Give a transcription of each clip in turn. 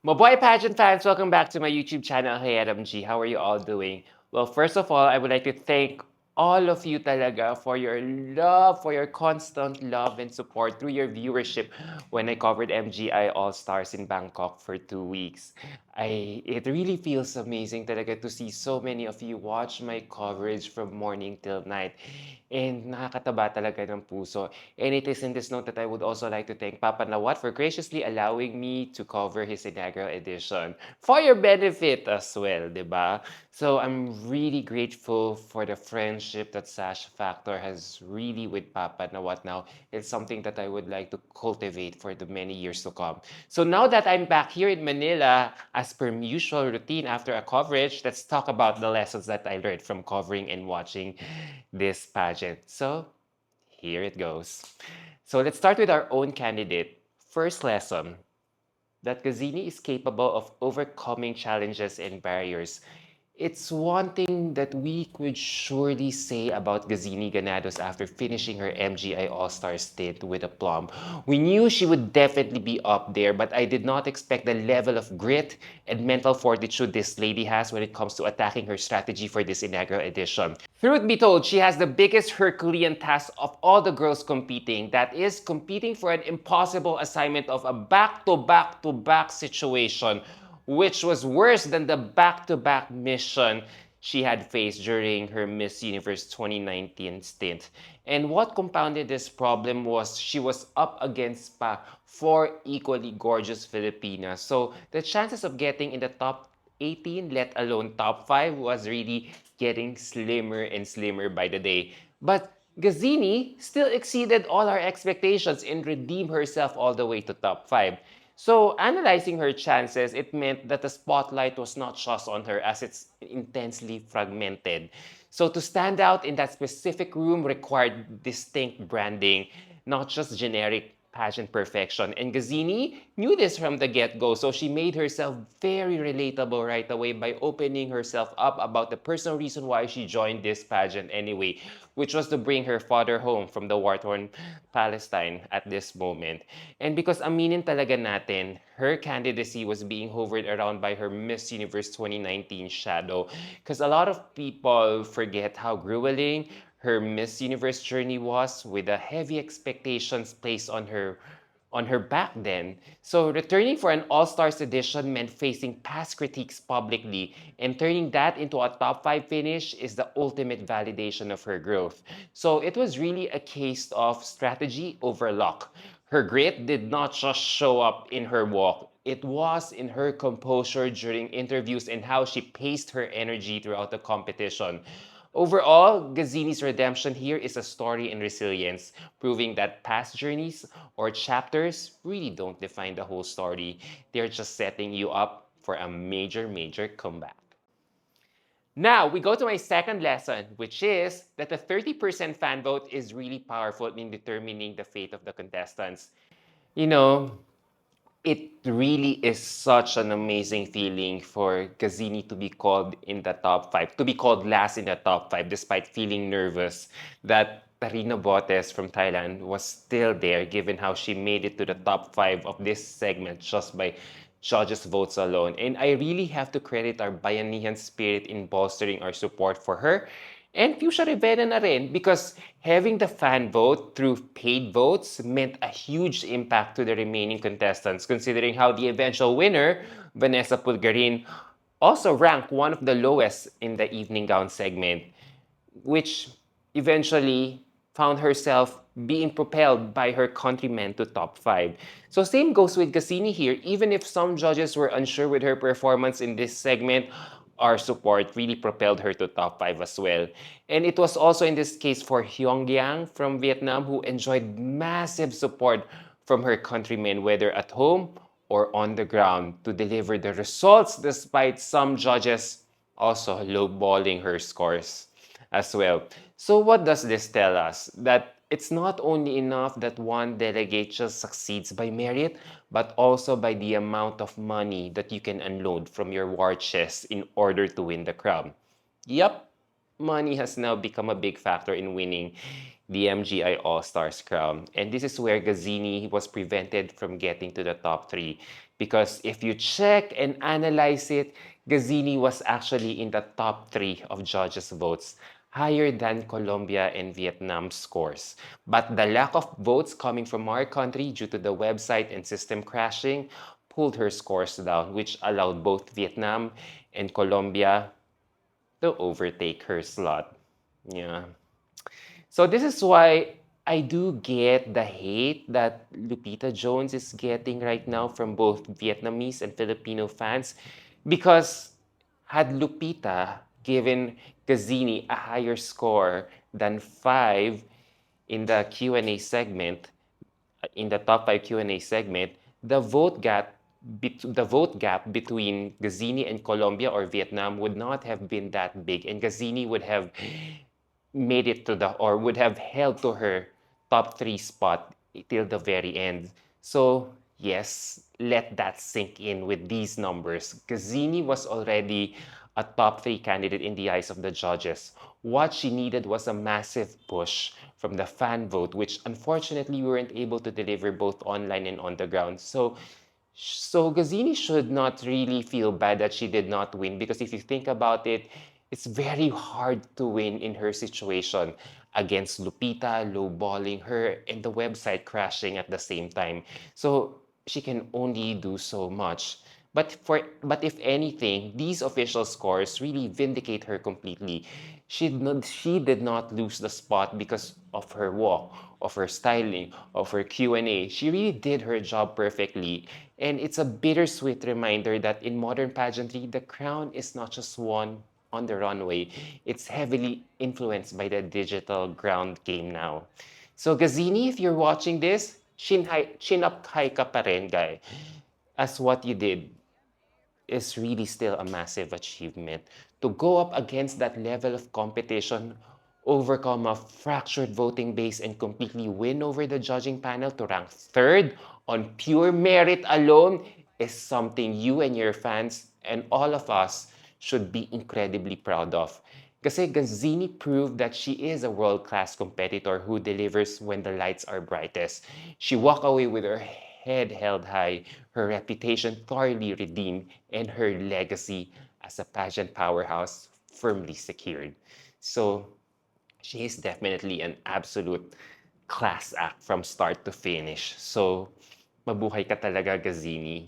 Maboy pageant fans, welcome back to my YouTube channel. Hey Adam G, how are you all doing? Well, first of all, I would like to thank all of you talaga for your love, for your constant love and support through your viewership when I covered MGI All-Stars in Bangkok for 2 weeks. It really feels amazing talaga to see so many of you watch my coverage from morning till night. And nakakataba talaga ng puso. And it is in this note that I would also like to thank Papa Nawat for graciously allowing me to cover his inaugural edition for your benefit as well, di ba? So I'm really grateful for the friendship that Sash Factor has really with Papa Nawat now. It's something that I would like to cultivate for the many years to come. So now that I'm back here in Manila, as per usual routine after a coverage, let's talk about the lessons that I learned from covering and watching this pageant. So here it goes. So let's start with our own candidate. First lesson, that Gazzini is capable of overcoming challenges and barriers. It's one thing that we could surely say about Gazzini Ganados after finishing her MGI All-Star stint with aplomb. We knew she would definitely be up there, but I did not expect the level of grit and mental fortitude this lady has when it comes to attacking her strategy for this inaugural edition. Truth be told, she has the biggest Herculean task of all the girls competing. That is, competing for an impossible assignment of a back-to-back-to-back situation, which was worse than the back-to-back mission she had faced during her Miss Universe 2019 stint. And what compounded this problem was she was up against pa four equally gorgeous Filipinas. So the chances of getting in the top 18, let alone top 5, was really getting slimmer and slimmer by the day. But Gazzini still exceeded all our expectations and redeemed herself all the way to top 5. So, analyzing her chances, it meant that the spotlight was not just on her as it's intensely fragmented. So, to stand out in that specific room required distinct branding, not just generic pageant perfection. And Gazzini knew this from the get-go, so she made herself very relatable right away by opening herself up about the personal reason why she joined this pageant anyway, which was to bring her father home from the war-torn Palestine at this moment. And because aminin talaga natin, her candidacy was being hovered around by her Miss Universe 2019 shadow. Because a lot of people forget how grueling her Miss Universe journey was with the heavy expectations placed on her back then. So returning for an All-Stars edition meant facing past critiques publicly, and turning that into a top 5 finish is the ultimate validation of her growth. So it was really a case of strategy over luck. Her grit did not just show up in her walk. It was in her composure during interviews and how she paced her energy throughout the competition. Overall, Gazzini's redemption here is a story in resilience, proving that past journeys or chapters really don't define the whole story. They're just setting you up for a major comeback. Now, we go to my second lesson, which is that the 30% fan vote is really powerful in determining the fate of the contestants. You know, it really is such an amazing feeling for Gazzini to be called in the top 5, to be called last in the top 5, despite feeling nervous that Tarina Botes from Thailand was still there, given how she made it to the top 5 of this segment just by judges' votes alone. And I really have to credit our Bayanihan spirit in bolstering our support for her. And Fuchsia Rivera na rin because having the fan vote through paid votes meant a huge impact to the remaining contestants, considering how the eventual winner, Vanessa Pulgarin, also ranked one of the lowest in the evening gown segment, which eventually found herself being propelled by her countrymen to top 5. So same goes with Cassini here. Even if some judges were unsure with her performance in this segment, our support really propelled her to top 5 as well. And it was also in this case for Hyung Yang from Vietnam who enjoyed massive support from her countrymen, whether at home or on the ground, to deliver the results despite some judges also lowballing her scores as well. So what does this tell us? That it's not only enough that one delegate just succeeds by merit, but also by the amount of money that you can unload from your war chest in order to win the crown. Yep, money has now become a big factor in winning the MGI All-Stars crown. And this is where Gazzini was prevented from getting to the top three. Because if you check and analyze it, Gazzini was actually in the top three of judges' votes, higher than Colombia and Vietnam's scores. But the lack of votes coming from our country due to the website and system crashing pulled her scores down, which allowed both Vietnam and Colombia to overtake her slot. Yeah. So this is why I do get the hate that Lupita Jones is getting right now from both Vietnamese and Filipino fans because had Lupita given Gazzini a higher score than 5 in the Q&A segment, in the top 5 Q&A segment, the vote gap between Gazzini and Colombia or Vietnam would not have been that big, and Gazzini would have made it to the or would have held to her top three spot till the very end. So yes, let that sink in with these numbers. Gazzini was already a top three candidate in the eyes of the judges. What she needed was a massive push from the fan vote, which unfortunately we weren't able to deliver both online and on the ground. So Gazzini should not really feel bad that she did not win because if you think about it, it's very hard to win in her situation against Lupita lowballing her and the website crashing at the same time. So she can only do so much. But if anything, these official scores really vindicate her completely. She did not lose the spot because of her walk, of her styling, of her Q&A. She really did her job perfectly. And it's a bittersweet reminder that in modern pageantry, the crown is not just won on the runway. It's heavily influenced by the digital ground game now. So Gazzini, if you're watching this, chin up high ka pa rin, guy. As what you did is really still a massive achievement. To go up against that level of competition, overcome a fractured voting base, and completely win over the judging panel to rank third on pure merit alone is something you and your fans and all of us should be incredibly proud of. Kasi Gazzini proved that she is a world-class competitor who delivers when the lights are brightest. She walked away with her head held high, her reputation thoroughly redeemed, and her legacy as a pageant powerhouse firmly secured. So she is definitely an absolute class act from start to finish. So mabuhay ka talaga, Gazzini.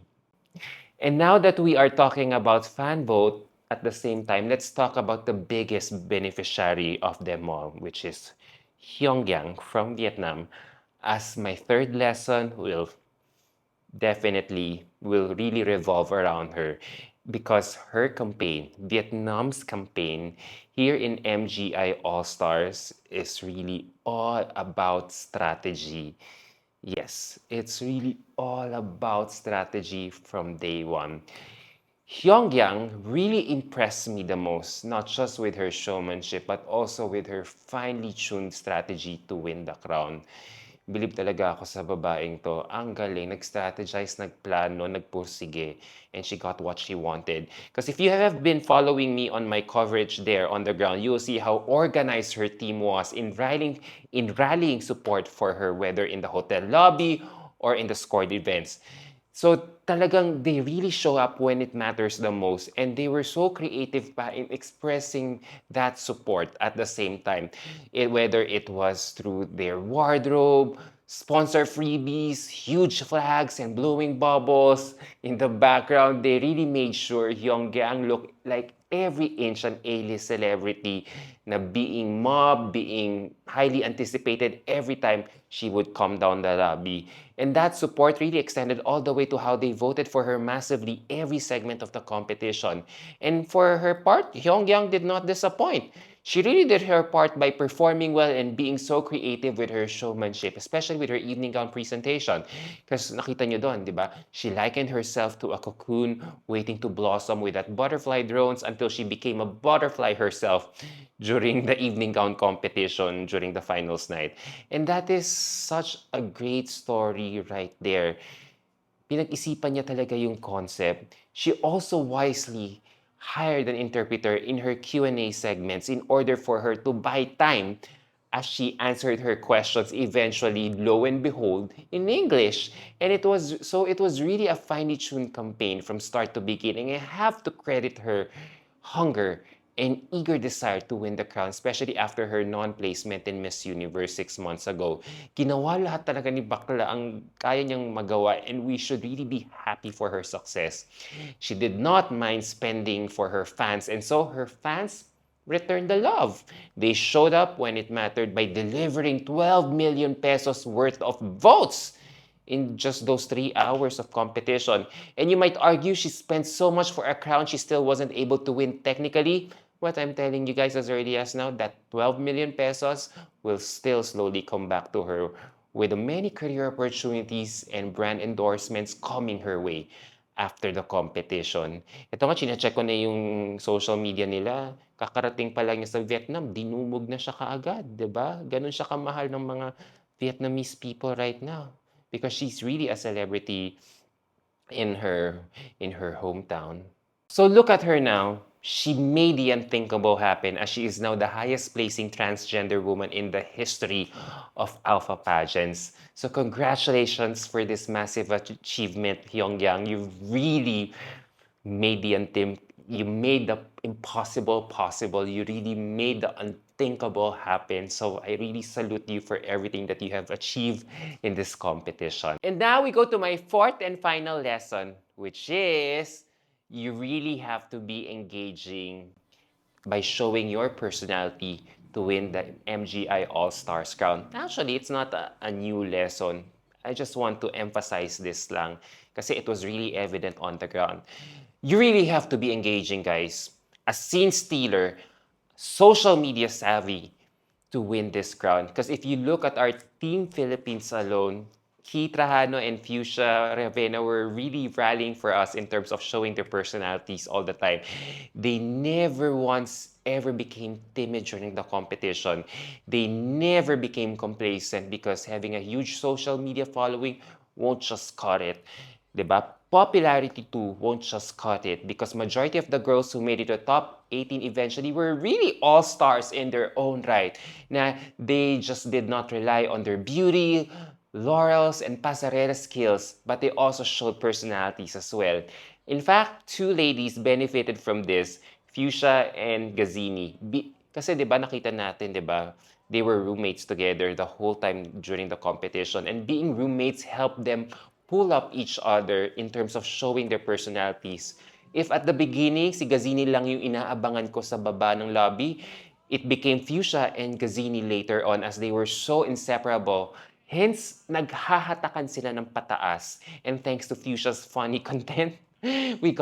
And now that we are talking about fan vote, at the same time, let's talk about the biggest beneficiary of them all, which is Hyungyang from Vietnam. As my third lesson will really revolve around her because her campaign, Vietnam's campaign here in MGI All Stars is really all about strategy. Yes, it's really all about strategy from day one. Hyungyang really impressed me the most, not just with her showmanship, but also with her finely tuned strategy to win the crown. Believe talaga ako sa babaeng to. Ang galing, nag-strategize, nagplano, nagpursige, and she got what she wanted. Because if you have been following me on my coverage there on the ground, you will see how organized her team was in rallying support for her, whether in the hotel lobby or in the scored events. So talagang they really show up when it matters the most and they were so creative pa in expressing that support at the same time. Whether it was through their wardrobe, sponsor freebies, huge flags, and blowing bubbles in the background, they really made sure Hyunggang looked like every inch an A-list celebrity na being mobbed, being highly anticipated every time she would come down the lobby. And that support really extended all the way to how they voted for her massively every segment of the competition. And for her part, Hyungyang did not disappoint. She really did her part by performing well and being so creative with her showmanship, especially with her evening gown presentation. Because nakita niyo doon, di ba? She likened herself to a cocoon waiting to blossom with that butterfly drones until she became a butterfly herself during the evening gown competition during the finals night. And that is such a great story right there. Pinag-isipan niya talaga yung concept. She also wisely hired an interpreter in her Q&A segments in order for her to buy time as she answered her questions eventually, lo and behold, in English. And it was really a finely tuned campaign from start to beginning. I have to credit her hunger and eager desire to win the crown, especially after her non-placement in Miss Universe 6 months ago. Ginawa lahat talaga ni Bakla ang kaya niyang magawa, and we should really be happy for her success. She did not mind spending for her fans, and so her fans returned the love. They showed up when it mattered by delivering 12 million pesos worth of votes in just those 3 hours of competition. And you might argue she spent so much for a crown she still wasn't able to win technically. What I'm telling you guys as early as now, that 12 million pesos will still slowly come back to her with the many career opportunities and brand endorsements coming her way after the competition. Ito nga, chinecheck ko na yung social media nila. Kakarating pa lang niya sa Vietnam, dinumog na siya kaagad, di ba? Ganun siya kamahal ng mga Vietnamese people right now because she's really a celebrity in her hometown. So look at her now. She made the unthinkable happen as she is now the highest placing transgender woman in the history of alpha pageants. So congratulations for this massive achievement, Hyungyang. You've really made you made the impossible possible. You really made the unthinkable happen. So I really salute you for everything that you have achieved in this competition. And now we go to my fourth and final lesson, which is you really have to be engaging by showing your personality to win the MGI All-Stars crown. Actually, it's not a new lesson. I just want to emphasize this lang kasi it was really evident on the ground. You really have to be engaging, guys. A scene stealer, social media savvy to win this crown. Because if you look at our Team Philippines alone, Keith Trajano and Fuchsia Ravena were really rallying for us in terms of showing their personalities all the time. They never once ever became timid during the competition. They never became complacent because having a huge social media following won't just cut it. Diba? Popularity too won't just cut it because majority of the girls who made it to top 18 eventually were really all-stars in their own right. Na they just did not rely on their beauty, laurels, and pasarela skills, but they also showed personalities as well. In fact, two ladies benefited from this, Fuchsia and Gazzini. Kasi 'di ba nakita natin, 'di ba? They were roommates together the whole time during the competition, and being roommates helped them pull up each other in terms of showing their personalities. If at the beginning, si Gazzini lang yung inaabangan ko sa baba ng lobby, it became Fuchsia and Gazzini later on as they were so inseparable. Hence, naghahatakan sila ng pataas. And thanks to Fuchsia's funny content, we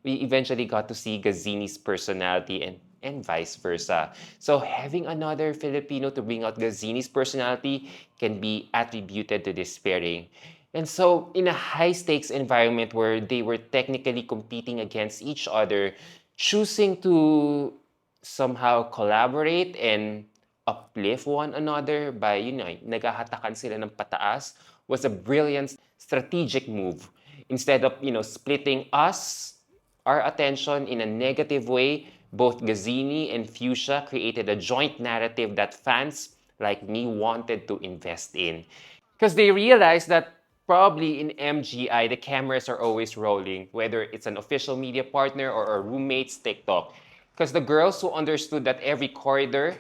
eventually got to see Gazzini's personality and vice versa. So having another Filipino to bring out Gazzini's personality can be attributed to this pairing. And so, in a high stakes environment where they were technically competing against each other, choosing to somehow collaborate and uplift one another by, naghahatakan sila ng pataas was a brilliant strategic move. Instead of, splitting our attention in a negative way, both Gazzini and Fuchsia created a joint narrative that fans like me wanted to invest in. Because they realized that probably in MGI, the cameras are always rolling, whether it's an official media partner or a roommate's TikTok. Because the girls who understood that every corridor,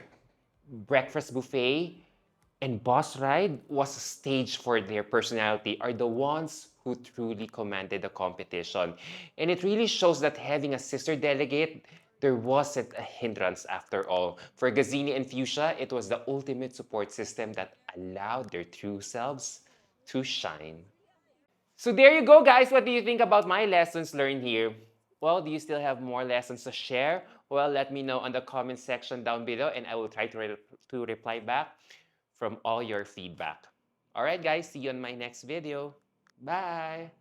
breakfast buffet, and bus ride was a stage for their personality are the ones who truly commanded the competition. And it really shows that having a sister delegate, there wasn't a hindrance after all. For Gazzini and Fuchsia, it was the ultimate support system that allowed their true selves to shine. So there you go, guys. What do you think about my lessons learned here? Well, do you still have more lessons to share? Well, let me know on the comment section down below and I will try to reply back from all your feedback. All right, guys, see you on my next video. Bye!